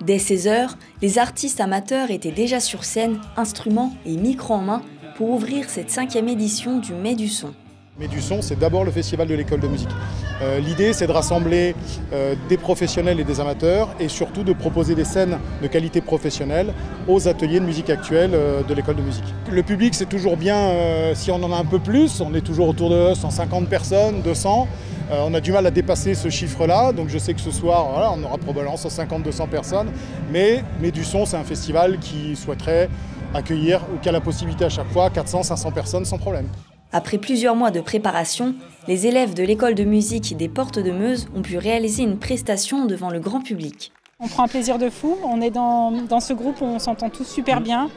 Dès 16 h, les artistes amateurs étaient déjà sur scène, instruments et micros en main, pour ouvrir cette 5e édition du Mai du Son. Mai du Son, c'est d'abord le festival de l'école de musique. L'idée, c'est de rassembler des professionnels et des amateurs et surtout de proposer des scènes de qualité professionnelle aux ateliers de musique actuelle de l'école de musique. Le public, c'est toujours bien si on en a un peu plus, on est toujours autour de 150 personnes, 200. On a du mal à dépasser ce chiffre-là, donc je sais que ce soir, voilà, on aura probablement 150-200 personnes. Mais Mai du Son, c'est un festival qui souhaiterait accueillir, ou qui a la possibilité à chaque fois, 400-500 personnes sans problème. Après plusieurs mois de préparation, les élèves de l'école de musique des Portes de Meuse ont pu réaliser une prestation devant le grand public. On prend un plaisir de fou, on est dans ce groupe, on s'entend tous super bien.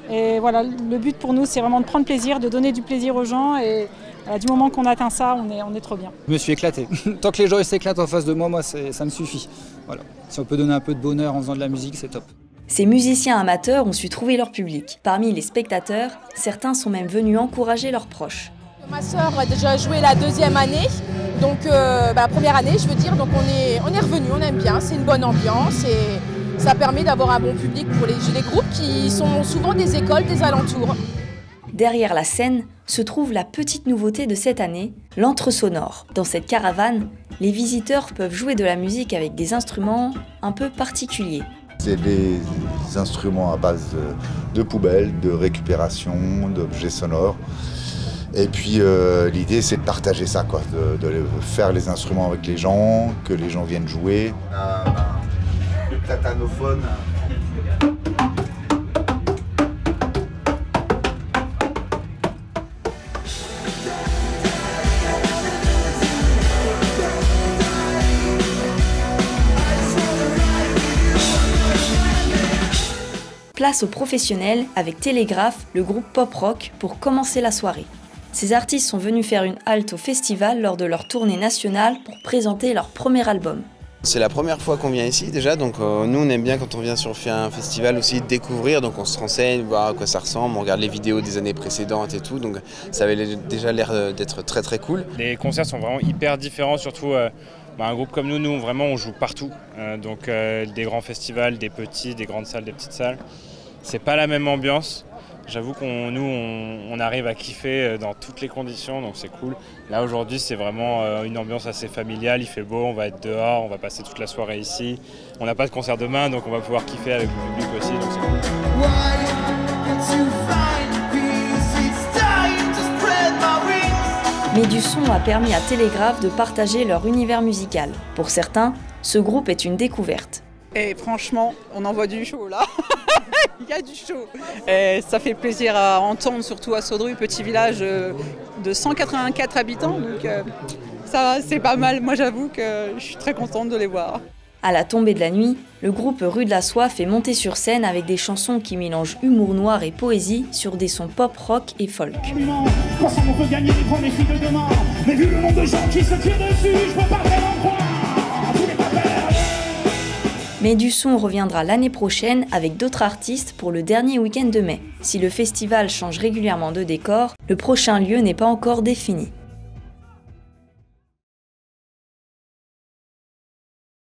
Et voilà, le but pour nous, c'est vraiment de prendre plaisir, de donner du plaisir aux gens. Et voilà, du moment qu'on atteint ça, on est trop bien. Je me suis éclaté. Tant que les gens s'éclatent en face de moi, ça me suffit. Voilà. Si on peut donner un peu de bonheur en faisant de la musique, c'est top. Ces musiciens amateurs ont su trouver leur public. Parmi les spectateurs, certains sont même venus encourager leurs proches. Ma sœur a déjà joué la 2e année, donc la première année je veux dire, donc on est revenu, on aime bien, c'est une bonne ambiance et ça permet d'avoir un bon public pour les groupes qui sont souvent des écoles des alentours. Derrière la scène se trouve la petite nouveauté de cette année, l'antre sonore. Dans cette caravane, les visiteurs peuvent jouer de la musique avec des instruments un peu particuliers. C'est des instruments à base de poubelles, de récupération, d'objets sonores. Et puis l'idée, c'est de partager ça, quoi, de faire les instruments avec les gens, que les gens viennent jouer. Le platanophone. Place aux professionnels avec Télégraphe, le groupe pop-rock, pour commencer la soirée. Ces artistes sont venus faire une halte au festival lors de leur tournée nationale pour présenter leur premier album. C'est la première fois qu'on vient ici déjà, donc nous on aime bien quand on vient sur un festival aussi découvrir, donc on se renseigne, voir à quoi ça ressemble, on regarde les vidéos des années précédentes et tout, donc ça avait déjà l'air d'être très très cool. Les concerts sont vraiment hyper différents, surtout un groupe comme nous vraiment on joue partout, donc des grands festivals, des petits, des grandes salles, des petites salles. C'est pas la même ambiance. J'avoue qu'on arrive à kiffer dans toutes les conditions, donc c'est cool. Là aujourd'hui c'est vraiment une ambiance assez familiale, il fait beau, on va être dehors, on va passer toute la soirée ici. On n'a pas de concert demain, donc on va pouvoir kiffer avec le public aussi, donc c'est cool. Mai du Son a permis à Télégraphe de partager leur univers musical. Pour certains, ce groupe est une découverte. Et franchement, on envoie du chaud là. Il y a du chaud. Et ça fait plaisir à entendre, surtout à Saudru, petit village de 184 habitants. Donc ça, c'est pas mal. Moi, j'avoue que je suis très contente de les voir. À la tombée de la nuit, le groupe Rue de la Soif est monté sur scène avec des chansons qui mélangent humour noir et poésie sur des sons pop, rock et folk. Ensemble, on peut gagner les grands défis de demain. Mais vu le nombre de gens qui se tirent dessus, je peux pas vraiment croire. Mai du Son reviendra l'année prochaine avec d'autres artistes pour le dernier week-end de mai. Si le festival change régulièrement de décor, le prochain lieu n'est pas encore défini.